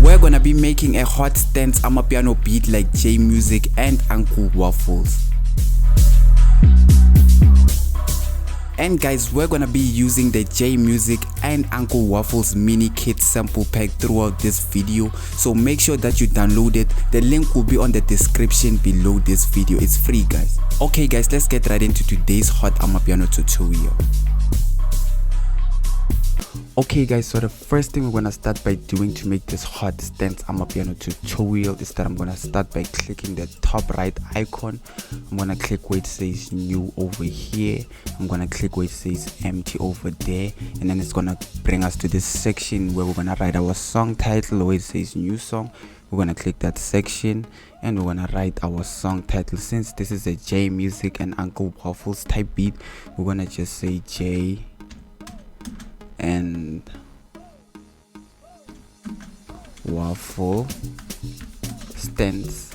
we're gonna be making a hot stance amapiano beat like Jaymusic and Uncle Waffles. And guys, we're gonna be using the Jaymusic and Uncle Waffles mini kit sample pack throughout this video, so make sure that you download it. The link will be on the description below this video. It's free, guys. Okay guys, let's get right into today's hot amapiano tutorial. Okay guys, so the first thing we're gonna start by doing to make this hot stance amapiano tutorial is that I'm gonna start by clicking the top right icon. I'm gonna click where it says new over here. I'm gonna click where it says empty over there, and then it's gonna bring us to this section where we're gonna write our song title where it says new song. We're gonna click that section and we're gonna write our song title. Since this is a Jaymusic and Uncle Waffles type beat, we're gonna just say J and waffle stance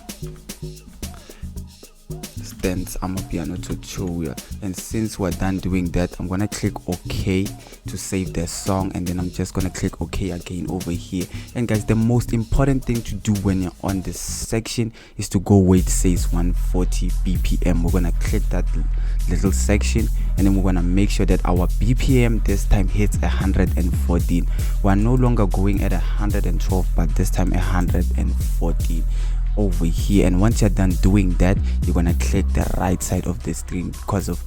amapiano tutorial. And since we're done doing that, I'm gonna click OK to save the song, and then I'm just gonna click OK again over here. And guys, the most important thing to do when you're on this section is to go where it says 140 BPM. We're gonna click that little section, and then we're gonna make sure that our BPM this time hits 114. We're no longer going at 112, but this time 114 over here. And once you're done doing that, you're gonna click the right side of the screen, because of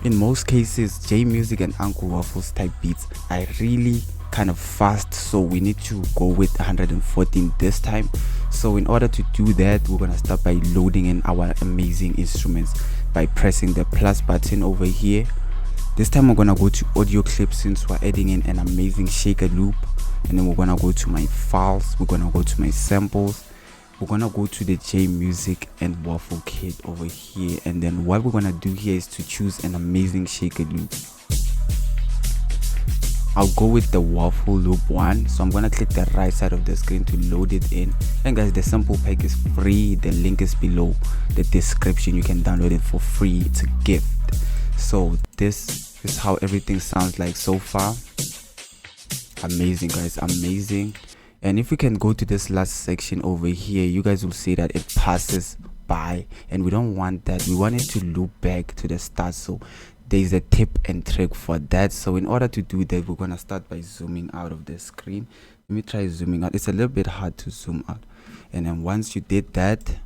in most cases Jaymusic and Uncle Waffles type beats are really kind of fast, so we need to go with 114 this time. So in order to do that, we're gonna start by loading in our amazing instruments by pressing the plus button over here. This time we're gonna go to audio clips since we're adding in an amazing shaker loop, and then we're gonna go to my files, we're gonna go to my samples, we're gonna go to the Jaymusic and Waffle kit over here, and then what we're gonna do here is to choose an amazing shaker loop. I'll go with the waffle loop one, so I'm gonna click the right side of the screen to load it in. And guys, the sample pack is free. The link is below the description. You can download it for free. It's a gift. So this is how everything sounds like so far. Amazing guys, amazing. And if we can go to this last section over here, you guys will see that it passes by, and we don't want that. We want it to loop back to the start, so there's a tip and trick for that. So in order to do that, we're gonna start by zooming out of the screen. Let me try zooming out. It's a little bit hard to zoom out. And then once you did that,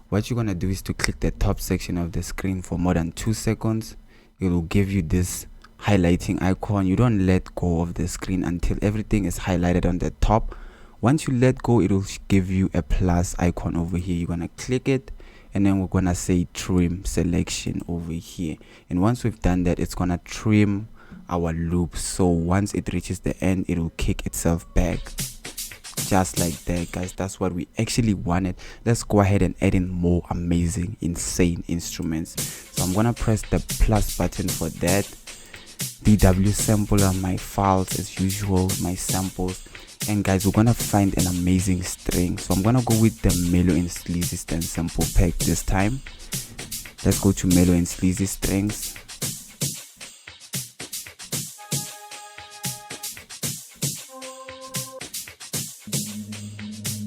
what you're gonna do is to click the top section of the screen for more than 2 seconds. It will give you this highlighting icon. You don't let go of the screen until everything is highlighted on the top. Once you let go, it will give you a plus icon over here. You're gonna click it, and then we're gonna say trim selection over here. And once we've done that, it's gonna trim our loop, so once it reaches the end, it will kick itself back just like that, guys. That's what we actually wanted. Let's go ahead and add in more amazing, insane instruments. So I'm gonna press the plus button for that. DW sampler, my files as usual, my samples. And guys, we're gonna find an amazing string, so I'm gonna go with the mellow and sleazy string sample pack this time. Let's go to mellow and sleazy strings.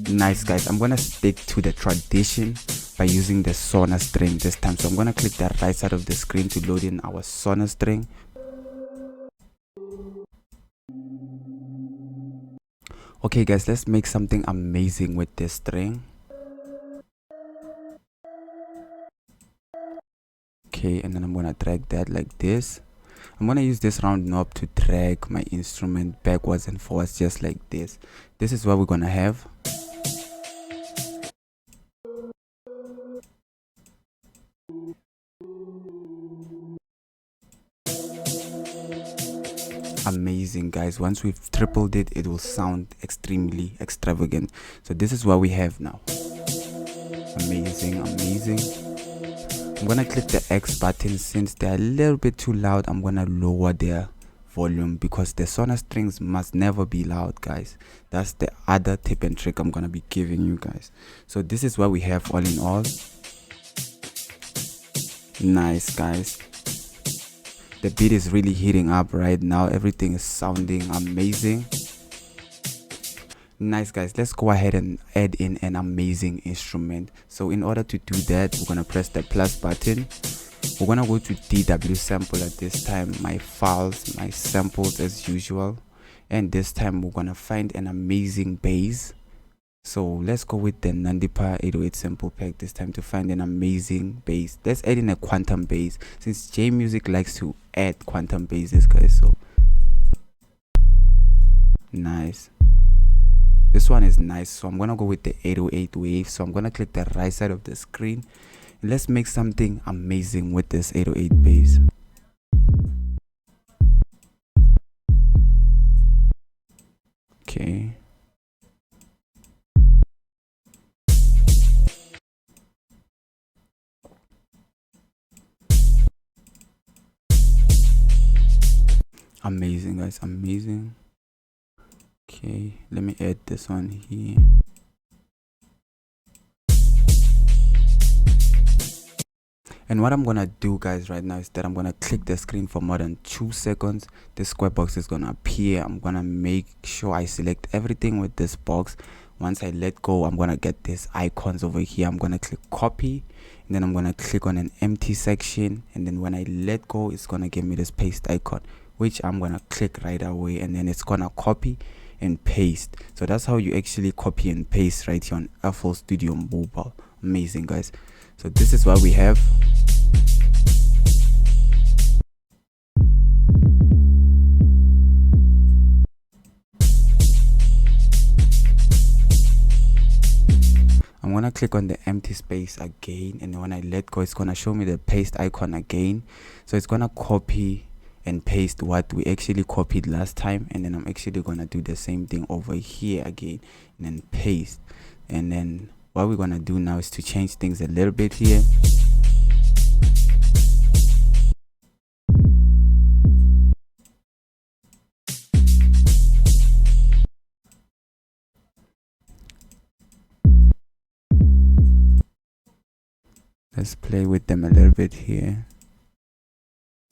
Nice guys, I'm gonna stick to the tradition by using the sonor string this time. So I'm gonna click the right side of the screen to load in our sonor string. Okay guys, let's make something amazing with this string. Okay, and then I'm gonna drag that like this. I'm gonna use this round knob to drag my instrument backwards and forwards just like this. This is what we're gonna have. Amazing guys, once we've tripled it, it will sound extremely extravagant. So this is what we have now. Amazing, amazing. I'm gonna click the X button. Since they're a little bit too loud, I'm gonna lower their volume, because the sonor strings must never be loud, guys. That's the other tip and trick I'm gonna be giving you guys. So this is what we have all in all. Nice guys, the beat is really heating up right now. Everything is sounding amazing. Nice, guys, let's go ahead and add in an amazing instrument. So in order to do that, we're gonna press the plus button. We're gonna go to DW sample at this time, my files, my samples as usual, and this time we're gonna find an amazing bass. So let's go with the Nandipa 808 sample pack this time to find an amazing bass. Let's add in a quantum bass since jaymusic likes to add quantum basses, guys. So nice. This one is nice, so I'm gonna go with the 808 wave. So I'm gonna click the right side of the screen and let's make something amazing with this 808 bass. Okay. Amazing, guys, amazing. Okay, let me add this one here. And what I'm gonna do, guys, right now is that I'm gonna click the screen for more than 2 seconds. This square box is gonna appear. I'm gonna make sure I select everything with this box. Once I let go, I'm gonna get these icons over here. I'm gonna click copy, and then I'm gonna click on an empty section, and then when I let go, it's gonna give me this paste icon, which I'm gonna click right away, and then it's gonna copy and paste. So that's how you actually copy and paste right here on FL Studio Mobile. Amazing, guys. So this is what we have. I'm gonna click on the empty space again, and when I let go, it's gonna show me the paste icon again. So it's gonna copy and paste what we actually copied last time, and then I'm actually gonna do the same thing over here again and then paste. And then what we're gonna do now is to change things a little bit here. Let's play with them a little bit here.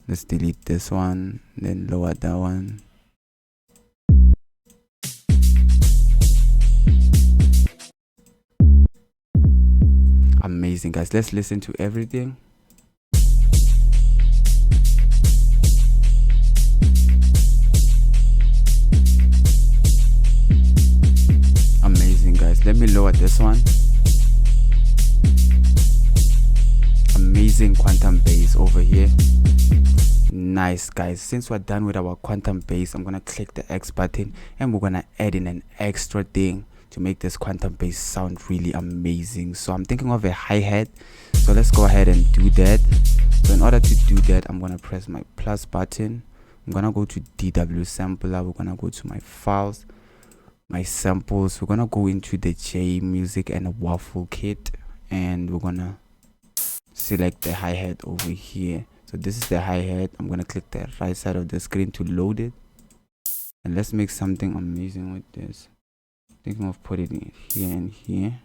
Let's delete this one, then lower that one. Amazing, guys. Let's listen to everything. Amazing, guys. Let me lower this one. Amazing quantum bass over here. Nice, guys. Since we're done with our quantum bass, I'm gonna click the X button and we're gonna add in an extra thing to make this quantum bass sound really amazing. So I'm thinking of a hi-hat, so let's go ahead and do that. So in order to do that, I'm gonna press my plus button. I'm gonna go to DW sampler. We're gonna go to my files, my samples. We're gonna go into the jaymusic and a waffle kit, and we're gonna select the hi-hat over here. So this is the hi-hat. I'm gonna click the right side of the screen to load it, and let's make something amazing with this. Thinking of putting it here and here.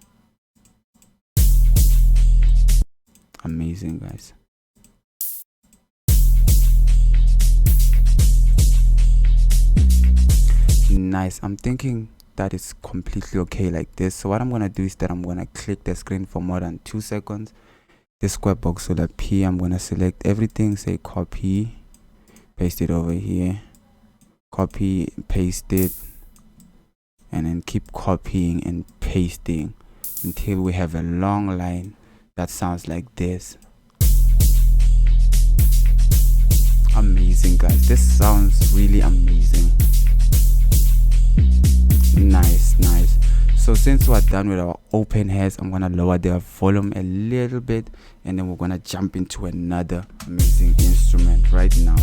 Amazing, guys. Nice. I'm thinking that is completely okay like this. So what I'm gonna do is that I'm gonna click the screen for more than 2 seconds. This square box will appear. I'm gonna select everything, say copy, paste it over here, copy, paste it, and then keep copying and pasting until we have a long line that sounds like this. Amazing, guys. This sounds really amazing. Nice, nice. So since we're done with our open hairs, I'm gonna lower the volume a little bit, and then we're gonna jump into another amazing instrument right now.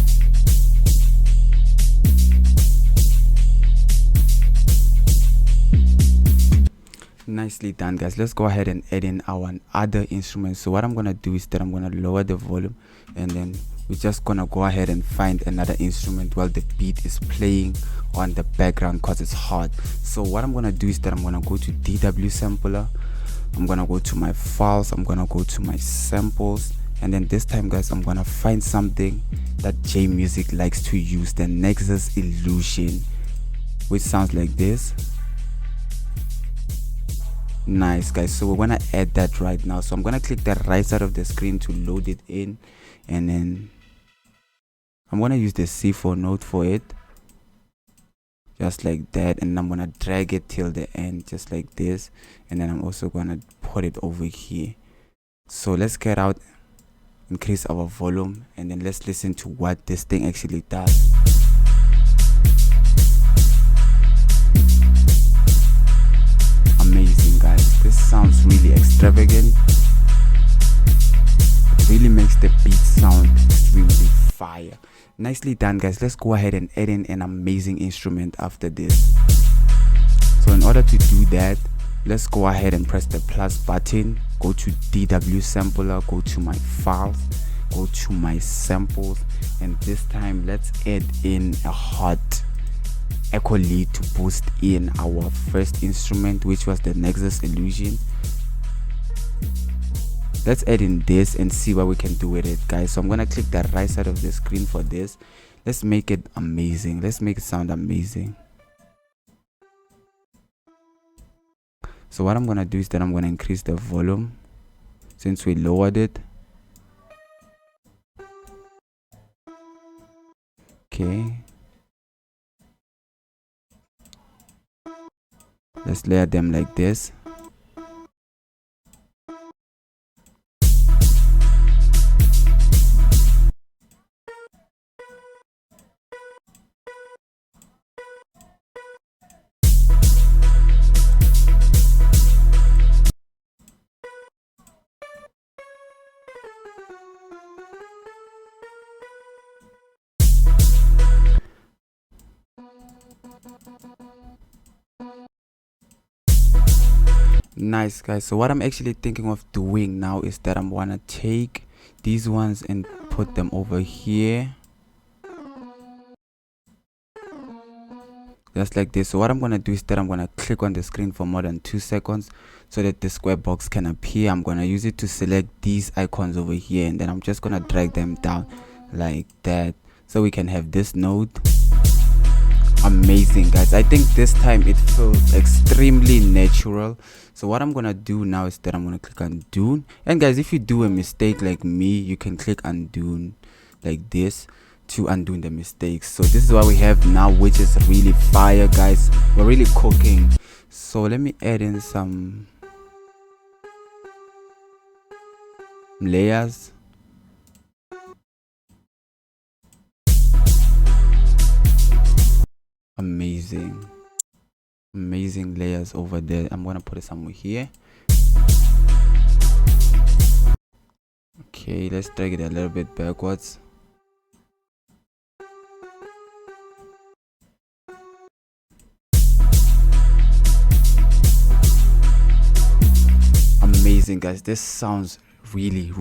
Nicely done, guys. Let's go ahead and add in our other instrument. So what I'm gonna do is that I'm gonna lower the volume, and then we're just gonna go ahead and find another instrument while the beat is playing on the background because it's hot. So what I'm gonna do is that I'm gonna go to DW sampler. I'm gonna go to my files. I'm gonna go to my samples, and then this time, guys, I'm gonna find something that jaymusic likes to use, the Nexus Illusion, which sounds like this. Nice, guys. So we're gonna add that right now. So I'm gonna click the right side of the screen to load it in, and then I'm gonna use the C4 note for it, just like that, and I'm gonna drag it till the end, just like this, and then I'm also gonna put it over here. So let's get out, increase our volume, and then let's listen to what this thing actually does. Amazing, guys. This sounds really extravagant. It really makes the beat sound extremely fire. Nicely done, guys. Let's go ahead and add in an amazing instrument after this. So in order to do that, let's go ahead and press the plus button, go to DW sampler, go to my files, go to my samples, and this time let's add in a hot echo lead to boost in our first instrument, which was the Nexus Illusion. Let's add in this and see what we can do with it, guys. So I'm gonna click the right side of the screen for this. Let's make it amazing. Let's make it sound amazing. So what I'm gonna do is that I'm gonna increase the volume since we lowered it. Okay, let's layer them like this. Nice, guys. So what I'm actually thinking of doing now is that I'm gonna take these ones and put them over here, just like this. So what I'm gonna do is that I'm gonna click on the screen for more than 2 seconds so that the square box can appear. I'm gonna use it to select these icons over here, and then I'm just gonna drag them down like that so we can have this note. Amazing, guys. I think this time it feels extremely natural. So what I'm gonna do now is that I'm gonna click undo, and guys, if you do a mistake like me, you can click undo like this to undo the mistakes. So this is what we have now, which is really fire, guys. We're really cooking. So let me add in some layers. Amazing layers over there. I'm gonna put it somewhere here. Okay, let's drag it a little bit backwards. Amazing, guys. This sounds really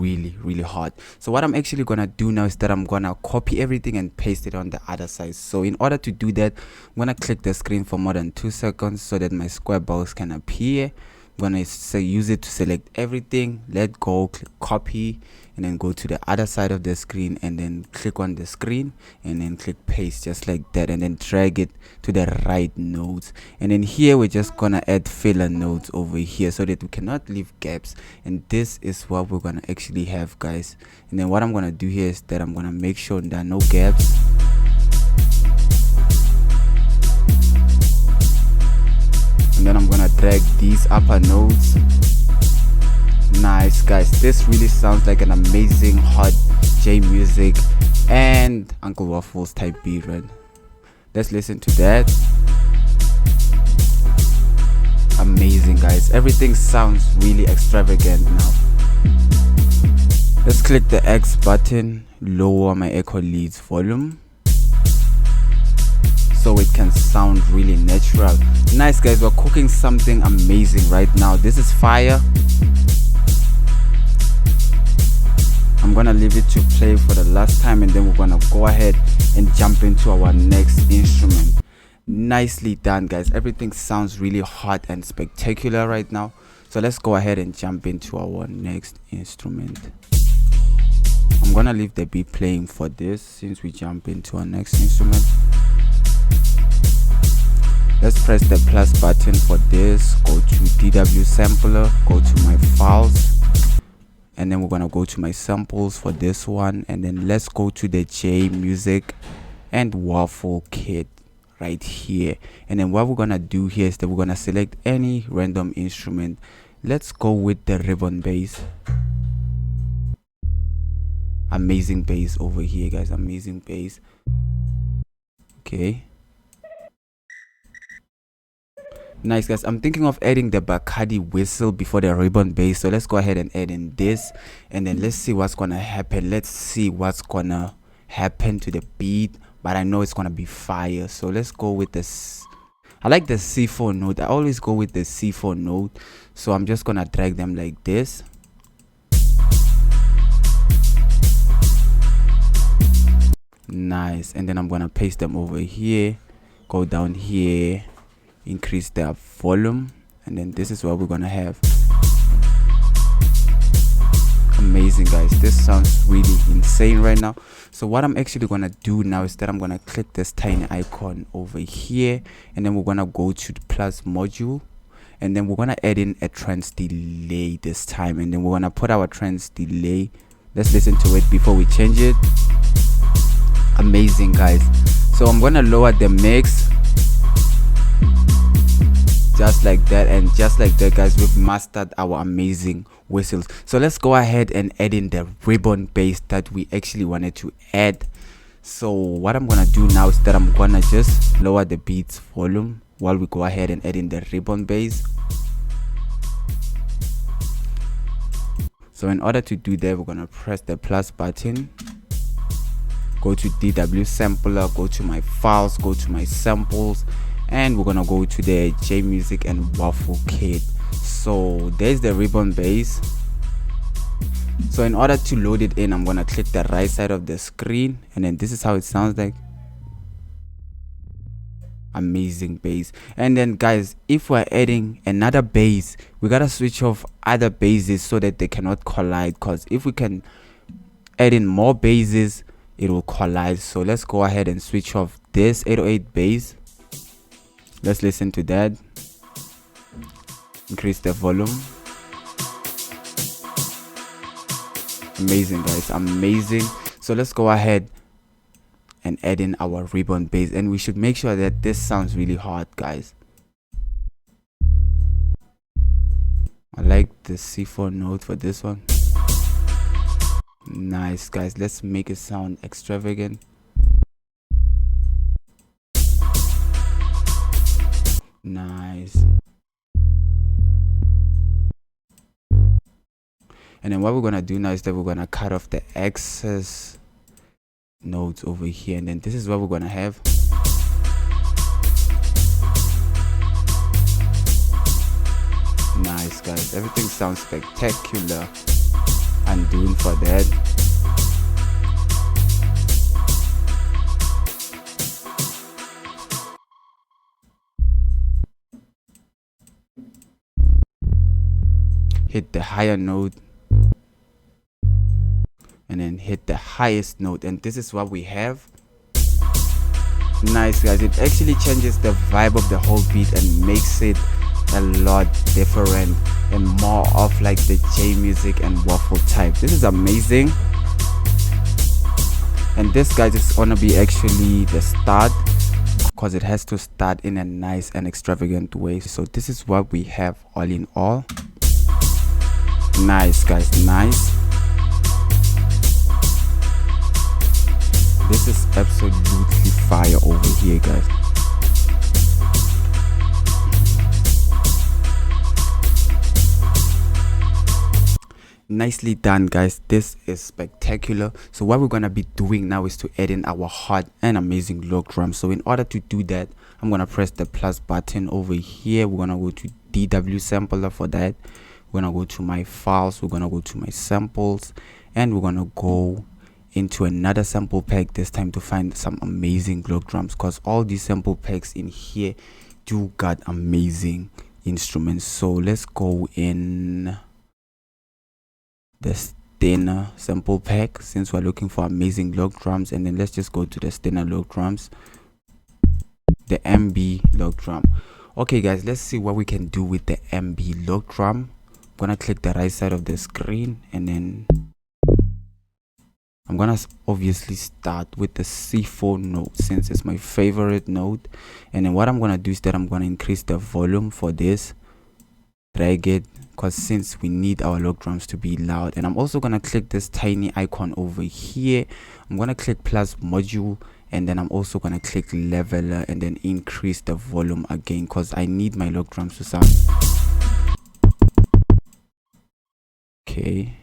hot. So what I'm actually gonna do now is that I'm gonna copy everything and paste it on the other side. So in order to do that, I'm gonna click the screen for more than 2 seconds so that my square box can appear. I'm gonna use it to select everything, let go, click copy, and then go to the other side of the screen and then click on the screen and then click paste, just like that, and then drag it to the right notes. And then here we're just gonna add filler notes over here so that we cannot leave gaps, and this is what we're gonna actually have, guys. And then what I'm gonna do here is that I'm gonna make sure there are no gaps. And then I'm gonna drag these upper notes. Nice, guys. This really sounds like an amazing hot jaymusic and Uncle Waffles type beat, right? Let's listen to that. Amazing, guys. Everything sounds really extravagant now. Let's click the X button, lower my echo leads volume so it can sound really natural. Nice, guys. We're cooking something amazing right now. This is fire. I'm gonna leave it to play for the last time, and then we're gonna go ahead and jump into our next instrument. Nicely done, guys. Everything sounds really hot and spectacular right now. So let's go ahead and jump into our next instrument. I'm gonna leave the beat playing for this since we jump into our next instrument. Let's press the plus button for this, go to DW sampler, go to my files, and then we're gonna go to my samples for this one, and then let's go to the jaymusic and waffle kit right here. And then what we're gonna do here is that we're gonna select any random instrument. Let's go with the ribbon bass. Amazing bass over here, guys. Amazing bass. Okay, nice, guys. I'm thinking of adding the Bacardi whistle before the ribbon bass, so let's go ahead and add in this, and then let's see what's gonna happen. Let's see what's gonna happen to the beat, but I know it's gonna be fire. So let's go with this. I like the C4 note. I always go with the C4 note, so I'm just gonna drag them like this. Nice, and then I'm gonna paste them over here, go down here, increase their volume, and then this is what we're gonna have. Amazing, guys. This sounds really insane right now. So what I'm actually gonna do now is that I'm gonna click this tiny icon over here, and then we're gonna go to the plus module, and then we're gonna add in a trance delay this time, and then we're gonna put our trance delay. Let's listen to it before we change it. Amazing, guys. So I'm gonna lower the mix just like that, and just like that, guys, we've mastered our amazing whistles. So let's go ahead and add in the ribbon bass that we actually wanted to add. So what I'm gonna do now is that I'm gonna just lower the beats volume while we go ahead and add in the ribbon bass. So in order to do that, we're gonna press the plus button, go to DW sampler, go to my files, go to my samples, and we're gonna go to the jaymusic and waffle kit. So there's the ribbon bass. So in order to load it in, I'm gonna click the right side of the screen, and then this is how it sounds like. Amazing bass. And then, guys, if we're adding another bass, we gotta switch off other basses so that they cannot collide, because if we can add in more basses, it will collide. So let's go ahead and switch off this 808 bass. Let's listen to that. Increase the volume. Amazing, guys. Amazing. So let's go ahead and add in our ribbon bass, and we should make sure that this sounds really hard, guys. I like the C4 note for this one. Nice, guys. Let's make it sound extravagant. Nice. And then what we're gonna do now is that we're gonna cut off the excess notes over here, and then this is what we're gonna have. Nice, guys. Everything sounds spectacular. I'm doing for that. Hit the higher note, and then hit the highest note, and this is what we have. Nice, guys. It actually changes the vibe of the whole beat and makes it a lot different and more of like the jaymusic and waffle type. This is amazing. And this, guys, is gonna be actually the start, because it has to start in a nice and extravagant way. So this is what we have all in all. Nice, guys. Nice. This is absolutely fire over here, guys. Nicely done, guys. This is spectacular. So what we're gonna be doing now is to add in our hot and amazing low drums. So in order to do that, I'm gonna press the plus button over here. We're gonna go to DW sampler for that. We're gonna go to my files, we're gonna go to my samples, and we're gonna go into another sample pack this time to find some amazing Glock drums, because all these sample packs in here do got amazing instruments. So let's go in the Stena sample pack since we're looking for amazing Glock drums, and then let's just go to the Stena Glock drums, the MB Glock drum. Okay guys, let's see what we can do with the MB log drum. I'm gonna click the right side of the screen, and then I'm gonna obviously start with the C4 note since it's my favorite note. And then what I'm gonna do is that I'm gonna increase the volume for this, drag it, because since we need our log drums to be loud. And I'm also gonna click this tiny icon over here. I'm gonna click plus module, and then I'm also gonna click leveler and then increase the volume again because I need my log drums to sound okay.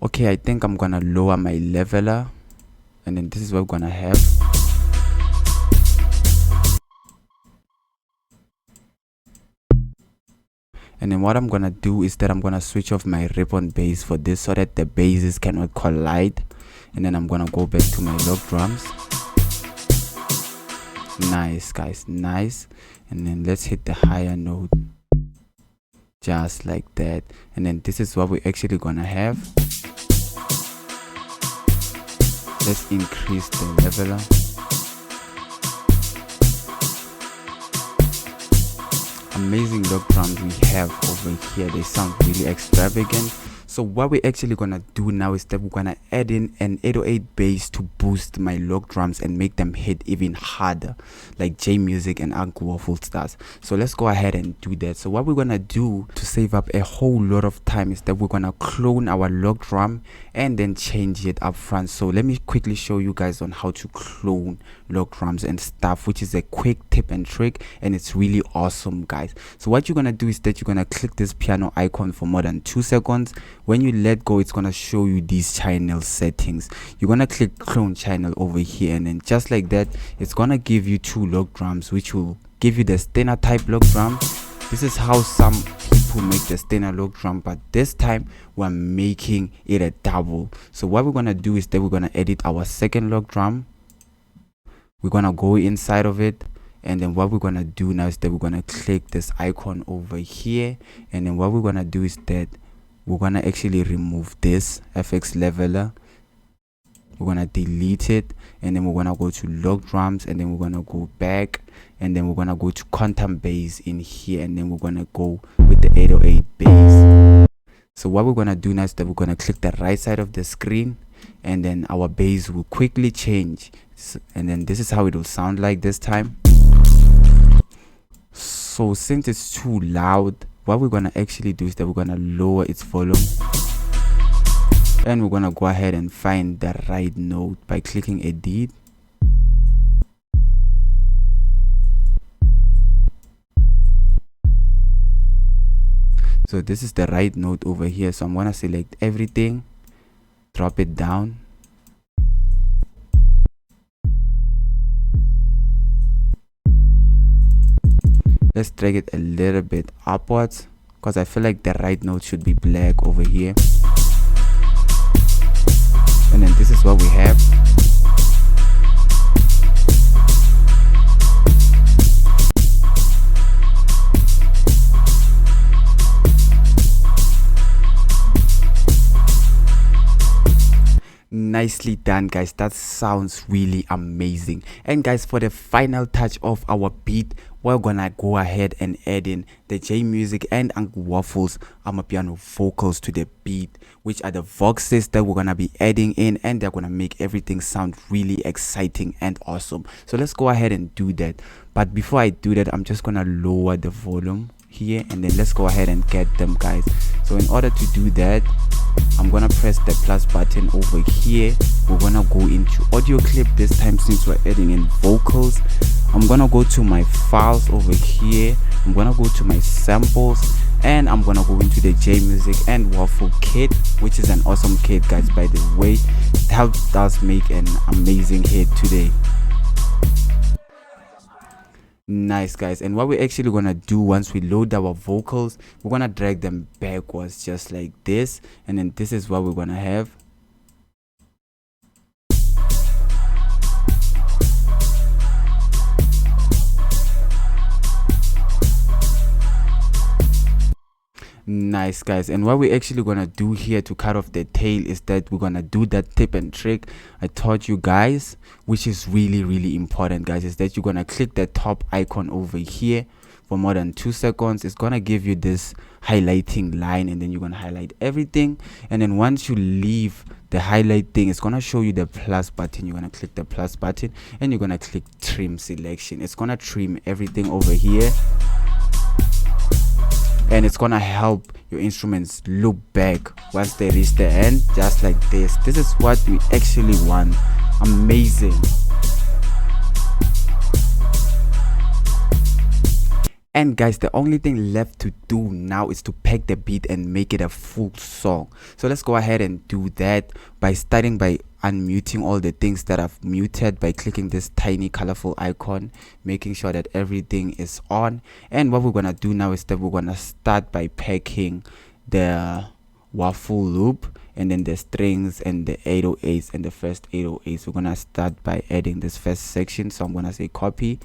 Okay, I think I'm gonna lower my leveler, and then this is what we're gonna have. And then what I'm gonna do is that I'm gonna switch off my ribbon bass for this so that the basses cannot collide. And then I'm gonna go back to my log drums. Nice guys, nice. And then let's hit the higher note just like that. And then this is what we're actually gonna have. Let's increase the leveler. Amazing log drums we have over here. They sound really extravagant. So what we're actually gonna do now is that we're gonna add in an 808 bass to boost my log drums and make them hit even harder, like jaymusic and waffles does. So let's go ahead and do that. So what we're gonna do to save up a whole lot of time is that we're gonna clone our log drum and then change it up front. So let me quickly show you guys on how to clone log drums and stuff, which is a quick tip and trick, and it's really awesome guys. So what you're gonna do is that you're gonna click this piano icon for more than 2 seconds. When you let go, it's gonna show you these channel settings. You're gonna click clone channel over here, and then just like that, it's gonna give you 2 log drums, which will give you the standard type log drum. This is how some people make the standard log drum, but this time we're making it a double. So what we're gonna do is that we're gonna edit our second log drum. We're gonna go inside of it, and then what we're gonna do now is that we're gonna click this icon over here, and then what we're gonna do is that we're gonna actually remove this FX leveler. We're gonna delete it, and then we're gonna go to log drums, and then we're gonna go back, and then we're gonna go to quantum bass in here, and then we're gonna go with the 808 bass. So what we're gonna do now is that we're gonna click the right side of the screen, and then our bass will quickly change. And then this is how it will sound like this time. So since it's too loud, what we're gonna actually do is that we're gonna lower its volume, and we're gonna go ahead and find the right note by clicking edit. So this is the right note over here, so I'm gonna select everything, drop it down, let's drag it a little bit upwards because I feel like the right note should be black over here. And then this is what we have. Nicely done guys, that sounds really amazing. And guys, for the final touch of our beat, we're gonna go ahead and add in the jaymusic and waffles amapiano vocals to the beat, which are the voxes that we're gonna be adding in, and they're gonna make everything sound really exciting and awesome. So let's go ahead and do that. But before I do that, I'm just gonna lower the volume here, and then let's go ahead and get them guys. So in order to do that, I'm gonna press the plus button over here. We're gonna go into audio clip this time since we're adding in vocals. I'm gonna go to my files over here. I'm gonna go to my samples, and I'm gonna go into the jaymusic and waffle kit, which is an awesome kit guys, by the way. It helps us make an amazing hit today. Nice guys, and what we're actually gonna do once we load our vocals, we're gonna drag them backwards just like this, and then this is what we're gonna have. Nice, guys. And what we're actually gonna do here to cut off the tail is that we're gonna do that tip and trick I taught you guys, which is really important, guys. Is that you're gonna click the top icon over here for more than 2 seconds. It's gonna give you this highlighting line, and then you're gonna highlight everything. And then once you leave the highlight thing, it's gonna show you the plus button. You're gonna click the plus button and you're gonna click trim selection. It's gonna trim everything over here, and it's gonna help your instruments look back once they reach the end, just like this. This is what we actually want. Amazing. And guys, the only thing left to do now is to pack the beat and make it a full song. So let's go ahead and do that by starting by unmuting all the things that I've muted by clicking this tiny colorful icon, making sure that everything is on. And what we're gonna do now is that we're gonna start by packing the waffle loop and then the strings and the 808s and the first 808s. We're gonna start by adding this first section. So I'm gonna say copy.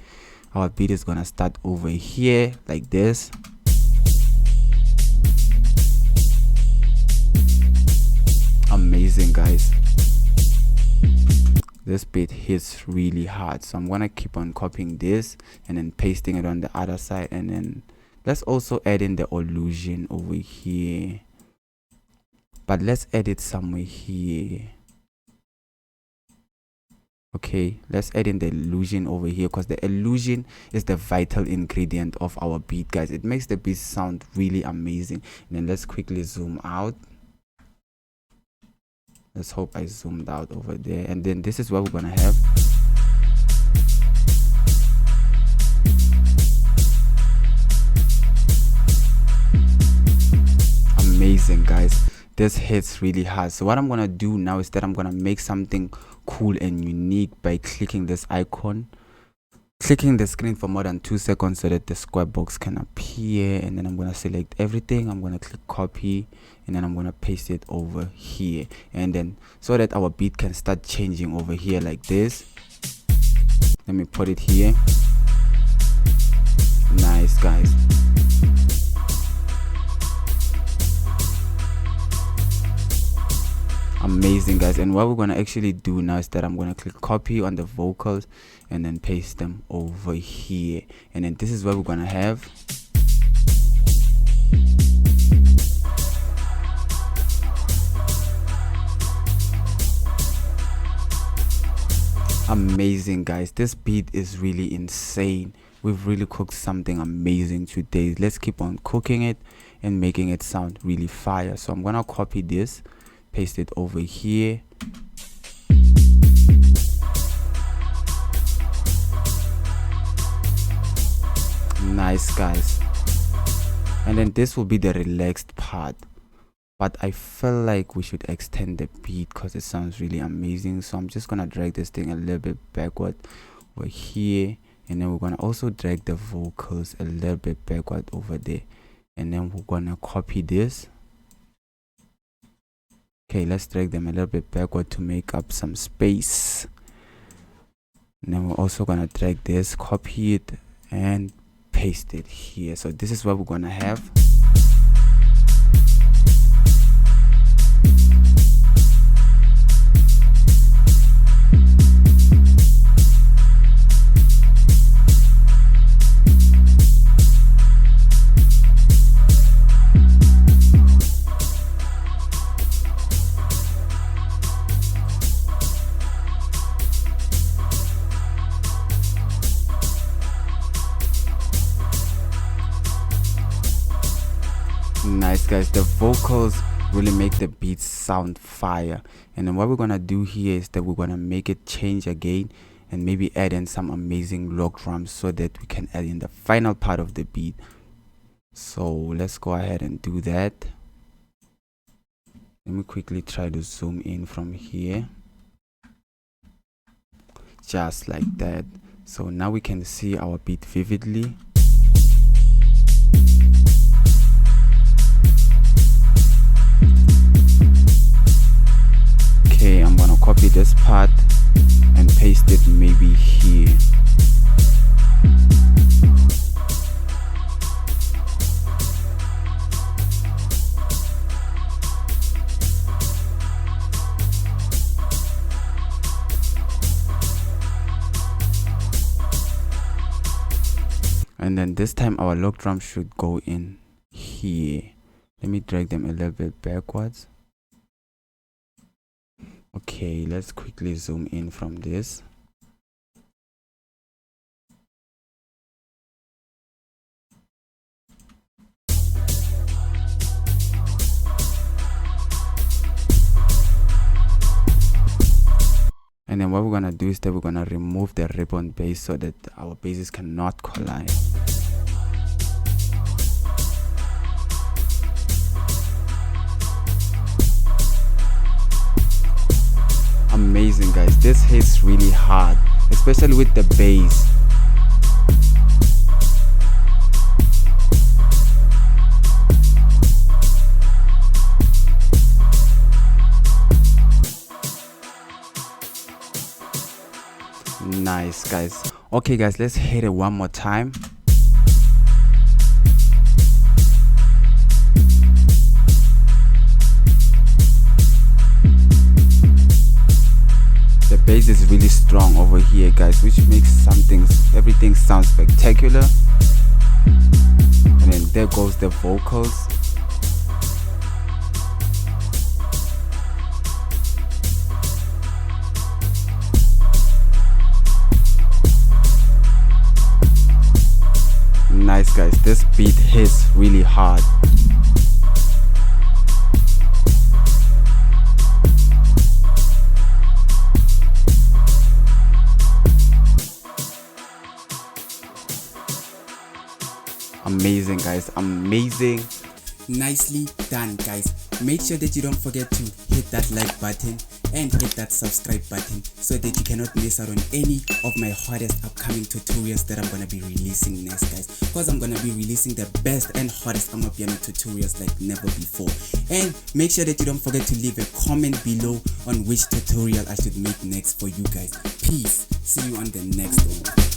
Our beat is gonna start over here like this. Amazing, guys. This beat hits really hard, so I'm gonna keep on copying this and then pasting it on the other side. And then let's also add in the illusion over here, but let's add it somewhere here. Okay, let's add in the illusion over here, because the illusion is the vital ingredient of our beat, guys. It makes the beat sound really amazing. And then let's quickly zoom out. Let's hope I zoomed out over there. And then this is what we're gonna have. Amazing, guys. This hits really hard. So what I'm gonna do now is that I'm gonna make something cool and unique by clicking this icon, clicking the screen for more than 2 seconds so that the square box can appear. And then I'm gonna select everything. I'm gonna click copy, and then I'm gonna paste it over here. And then so that our beat can start changing over here like this. Let me put it here. Nice, guys. Amazing, guys. And what we're gonna actually do now is that I'm gonna click copy on the vocals and then paste them over here. And then this is what we're gonna have. Amazing, guys. This beat is really insane. We've really cooked something amazing today. Let's keep on cooking it and making it sound really fire. So I'm gonna copy this, paste it over here. Nice, guys. And then this will be the relaxed part, but I feel like we should extend the beat because it sounds really amazing. So I'm just gonna drag this thing a little bit backward over here, and then we're gonna also drag the vocals a little bit backward over there, and then we're gonna copy this. Okay, let's drag them a little bit backward to make up some space. And then we're also gonna drag this, copy it, and paste it here. So this is what we're gonna have. Nice, guys. The vocals really make the beat sound fire. And then what we're gonna do here is that we're gonna make it change again and maybe add in some amazing rock drums so that we can add in the final part of the beat. So let's go ahead and do that. Let me quickly try to zoom in from here, just like that. So now we can see our beat vividly. Okay, I'm gonna copy this part and paste it maybe here. And then this time our lock drum should go in here. Let me drag them a little bit backwards. Okay, let's quickly zoom in from this. And then what we're gonna do is that we're gonna remove the ribbon bass so that our basses cannot collide. Amazing, guys. This hits really hard, especially with the bass. Nice, guys. Okay, guys, let's hit it one more time. The bass is really strong over here, guys, which makes everything sound spectacular. And then there goes the vocals. Nice, guys. This beat hits really hard. Amazing, guys. Amazing. Nicely done, guys. Make sure that you don't forget to hit that like button and hit that subscribe button so that you cannot miss out on any of my hottest upcoming tutorials that I'm gonna be releasing next, guys, because I'm gonna be releasing the best and hottest amapiano tutorials like never before. And make sure that you don't forget to leave a comment below on which tutorial I should make next for you guys. Peace. See you on the next one.